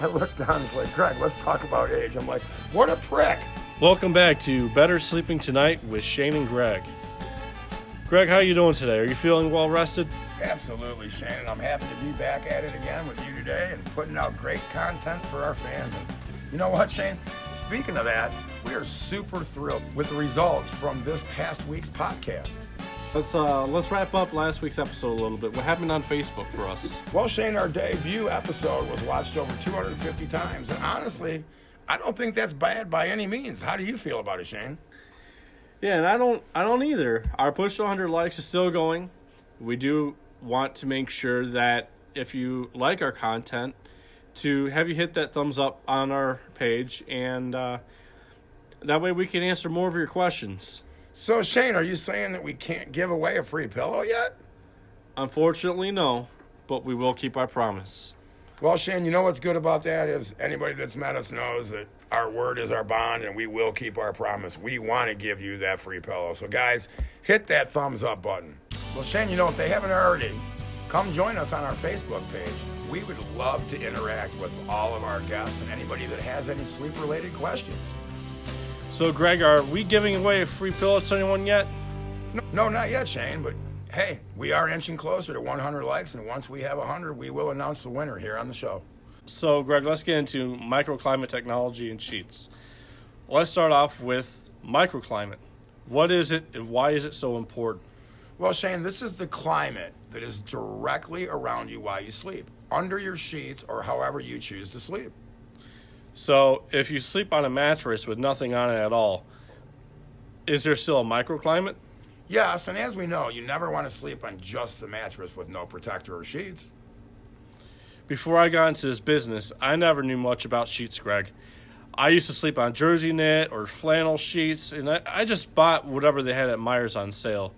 I looked down, it's like, Greg, let's talk about age. I'm like, what a prick. Welcome back to Better Sleeping Tonight with Shane and Greg. Greg, how you doing today? Are you feeling well rested? Absolutely, Shane, and I'm happy to be back at it again with you today and putting out great content for our fans. And you know what, Shane? Speaking of that, we are super thrilled with the results from this past week's podcast. Let's wrap up last week's episode a little bit. What happened on Facebook for us? Well, Shane, our debut episode was watched over 250 times, and honestly, I don't think that's bad by any means. How do you feel about it, Shane? Yeah, and I don't either. Our push to 100 likes is still going. We do want to make sure that if you like our content, to have you hit that thumbs up on our page, and that way we can answer more of your questions. So, Shane, are you saying that we can't give away a free pillow yet? Unfortunately, no, but we will keep our promise. Well, Shane, you know what's good about that is anybody that's met us knows that our word is our bond, and we will keep our promise. We want to give you that free pillow. So, guys, hit that thumbs up button. Well, Shane, you know, if they haven't already, come join us on our Facebook page. We would love to interact with all of our guests and anybody that has any sleep-related questions. So, Greg, are we giving away a free pillow to anyone yet? No, not yet, Shane, but hey, we are inching closer to 100 likes, and once we have 100, we will announce the winner here on the show. So, Greg, let's get into microclimate technology and sheets. Let's start off with microclimate. What is it, and why is it so important? Well, Shane, this is the climate that is directly around you while you sleep, under your sheets or however you choose to sleep. So, if you sleep on a mattress with nothing on it at all, is there still a microclimate? Yes, and as we know, you never want to sleep on just the mattress with no protector or sheets. Before I got into this business, I never knew much about sheets, Greg. I used to sleep on jersey knit or flannel sheets, and I just bought whatever they had at Myers on sale.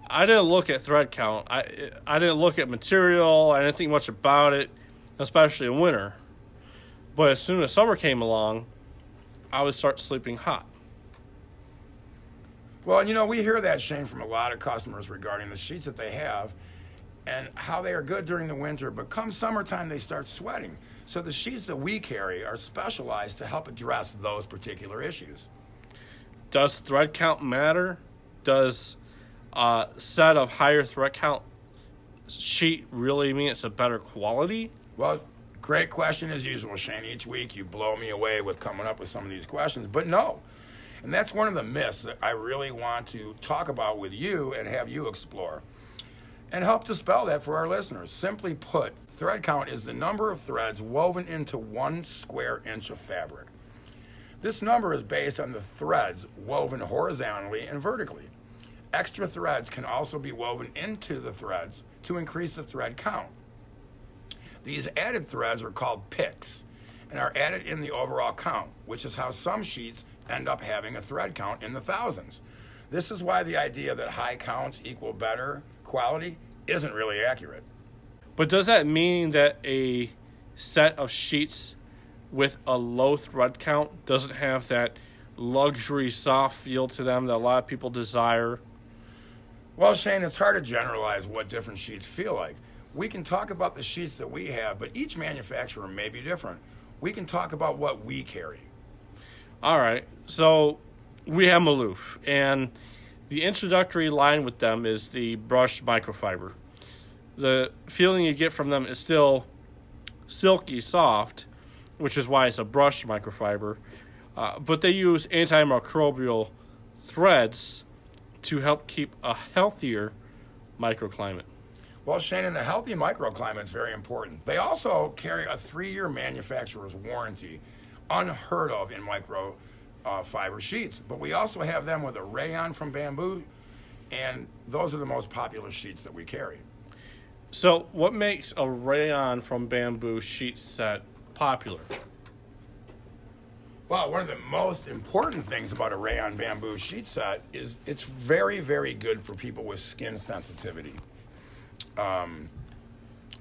I didn't look at thread count. I didn't look at material. I didn't think much about it, especially in winter. But as soon as summer came along, I would start sleeping hot. Well, you know, we hear that, Shane, from a lot of customers regarding the sheets that they have and how they are good during the winter, but come summertime, they start sweating. So the sheets that we carry are specialized to help address those particular issues. Does thread count matter? Does a set of higher thread count sheet really mean it's a better quality? Well, great question as usual, Shane. Each week you blow me away with coming up with some of these questions, but no. And that's one of the myths that I really want to talk about with you and have you explore and help dispel that for our listeners. Simply put, thread count is the number of threads woven into 1 square inch of fabric. This number is based on the threads woven horizontally and vertically. Extra threads can also be woven into the threads to increase the thread count. These added threads are called picks and are added in the overall count, which is how some sheets end up having a thread count in the thousands. This is why the idea that high counts equal better quality isn't really accurate. But does that mean that a set of sheets with a low thread count doesn't have that luxury soft feel to them that a lot of people desire? Well, Shane, it's hard to generalize what different sheets feel like. We can talk about the sheets that we have, but each manufacturer may be different. We can talk about what we carry. All right, so we have Maloof, and the introductory line with them is the brushed microfiber. The feeling you get from them is still silky soft, which is why it's a brushed microfiber, but they use antimicrobial threads to help keep a healthier microclimate. Well, Shannon, a healthy microclimate is very important. They also carry a 3-year manufacturer's warranty, unheard of in microfiber sheets. But we also have them with a rayon from bamboo, and those are the most popular sheets that we carry. So what makes a rayon from bamboo sheet set popular? Well, one of the most important things about a rayon bamboo sheet set is it's very, very good for people with skin sensitivity.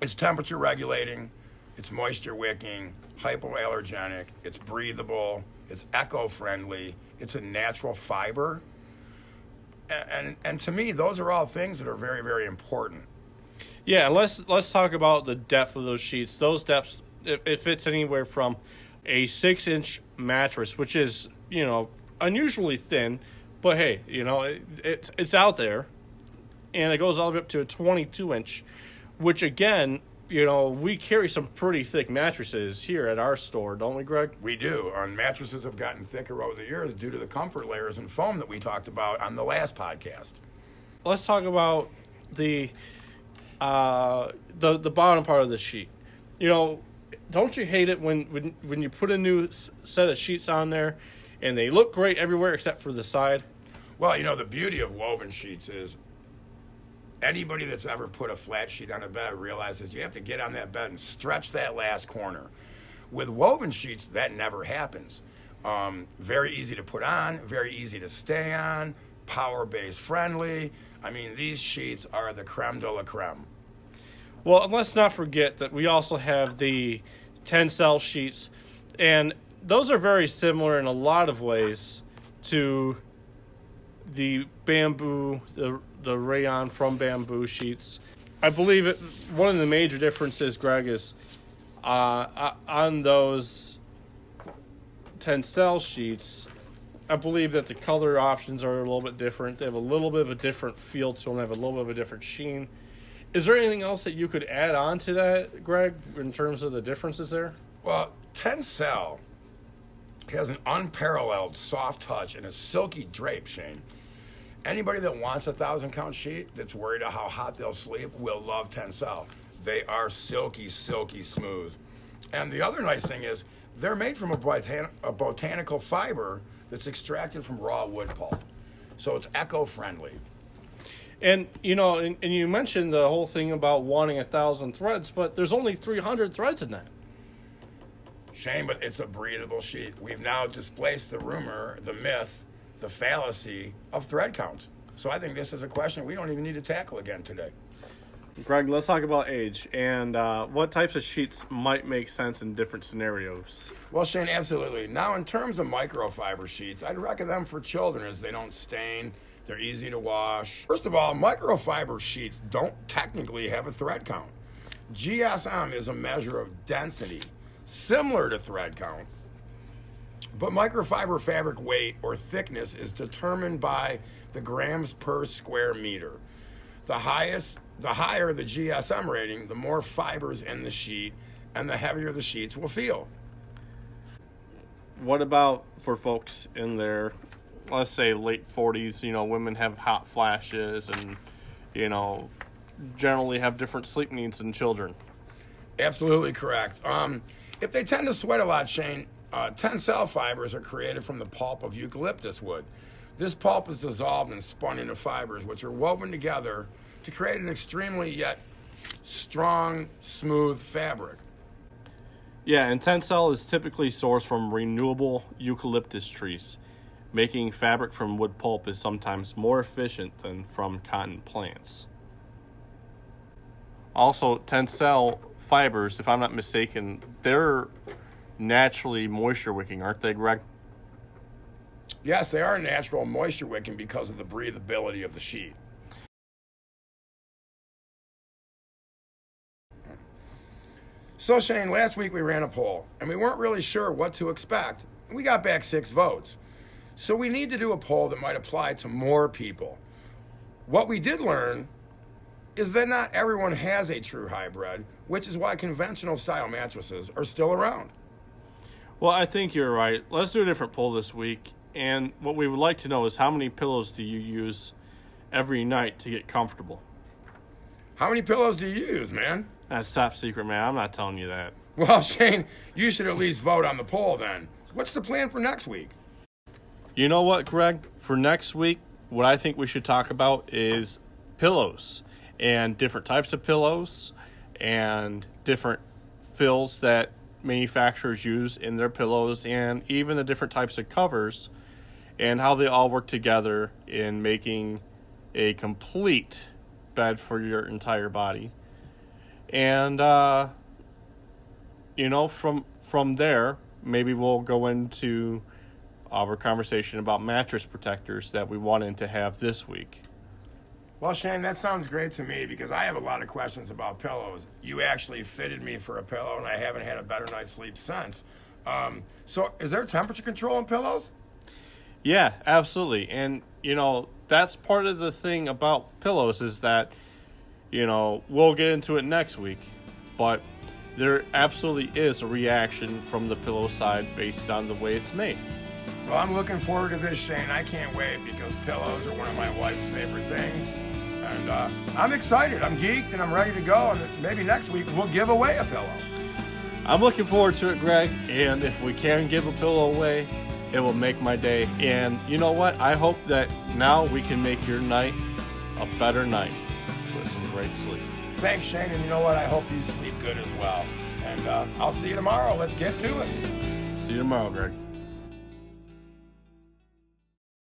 It's temperature regulating, it's moisture wicking, hypoallergenic, it's breathable, it's eco-friendly, it's a natural fiber. And to me, those are all things that are very, very important. Yeah, let's talk about the depth of those sheets. Those depths It fits anywhere from a 6-inch mattress, which is, unusually thin, but hey, it's out there, and it goes all the way up to a 22-inch, which again, we carry some pretty thick mattresses here at our store, don't we, Greg? We do. Our mattresses have gotten thicker over the years due to the comfort layers and foam that we talked about on the last podcast. Let's talk about the bottom part of the sheet. Don't you hate it when you put a new set of sheets on there and they look great everywhere except for the side? Well, the beauty of woven sheets is anybody that's ever put a flat sheet on a bed realizes you have to get on that bed and stretch that last corner. With woven sheets, that never happens. Very easy to put on, very easy to stay on, power base friendly. I mean, these sheets are the creme de la creme. Well, and let's not forget that we also have the Tencel sheets, and those are very similar in a lot of ways to the bamboo, the rayon from bamboo sheets. I believe one of the major differences, Greg, is on those Tencel sheets, I believe that the color options are a little bit different. They have a little bit of a different feel to them. They have a little bit of a different sheen. Is there anything else that you could add on to that, Greg, in terms of the differences there? Well, Tencel has an unparalleled soft touch and a silky drape, Shane. Anybody that wants a 1,000-count sheet that's worried about how hot they'll sleep will love Tencel. They are silky, silky smooth. And the other nice thing is they're made from a botanical fiber that's extracted from raw wood pulp. So it's eco-friendly. And, and you mentioned the whole thing about wanting 1,000 threads, but there's only 300 threads in that. Shane, but it's a breathable sheet. We've now displaced the rumor, the myth, the fallacy of thread count. So I think this is a question we don't even need to tackle again today. Greg, let's talk about age and what types of sheets might make sense in different scenarios. Well, Shane, absolutely. Now, in terms of microfiber sheets, I'd recommend them for children as they don't stain. They're easy to wash. First of all, microfiber sheets don't technically have a thread count. GSM is a measure of density, similar to thread count. But microfiber fabric weight or thickness is determined by the grams per square meter. The higher the GSM rating, the more fibers in the sheet, and the heavier the sheets will feel. What about for folks in their, let's say, late 40s? Women have hot flashes and, generally have different sleep needs than children. Absolutely correct. If they tend to sweat a lot, Shane, Tencel fibers are created from the pulp of eucalyptus wood. This pulp is dissolved and spun into fibers, which are woven together to create an extremely yet strong, smooth fabric. Yeah, and Tencel is typically sourced from renewable eucalyptus trees. Making fabric from wood pulp is sometimes more efficient than from cotton plants. Also, Tencel fibers, if I'm not mistaken, they're naturally moisture wicking, aren't they, Greg? Yes, they are natural moisture wicking because of the breathability of the sheet. So, Shane, last week we ran a poll, and we weren't really sure what to expect. We got back 6 votes. So we need to do a poll that might apply to more people. What we did learn is that not everyone has a true hybrid, which is why conventional style mattresses are still around. Well, I think you're right. Let's do a different poll this week. And what we would like to know is how many pillows do you use every night to get comfortable? How many pillows do you use, man? That's top secret, man. I'm not telling you that. Well, Shane, you should at least vote on the poll then. What's the plan for next week? You know what, Greg? For next week, what I think we should talk about is pillows and different types of pillows and different fills that manufacturers use in their pillows and even the different types of covers and how they all work together in making a complete bed for your entire body. And, from there, maybe we'll go into our conversation about mattress protectors that we wanted to have this week. Well, Shane, that sounds great to me because I have a lot of questions about pillows. You actually fitted me for a pillow, and I haven't had a better night's sleep since. So, is there temperature control in pillows? Yeah, absolutely. And, that's part of the thing about pillows is that, we'll get into it next week, but there absolutely is a reaction from the pillow side based on the way it's made. Well, I'm looking forward to this, Shane. I can't wait because pillows are one of my wife's favorite things. And I'm excited. I'm geeked and I'm ready to go. And maybe next week we'll give away a pillow. I'm looking forward to it, Greg. And if we can give a pillow away, it will make my day. And you know what? I hope that now we can make your night a better night with some great sleep. Thanks, Shane. And you know what? I hope you sleep good as well. And I'll see you tomorrow. Let's get to it. See you tomorrow, Greg.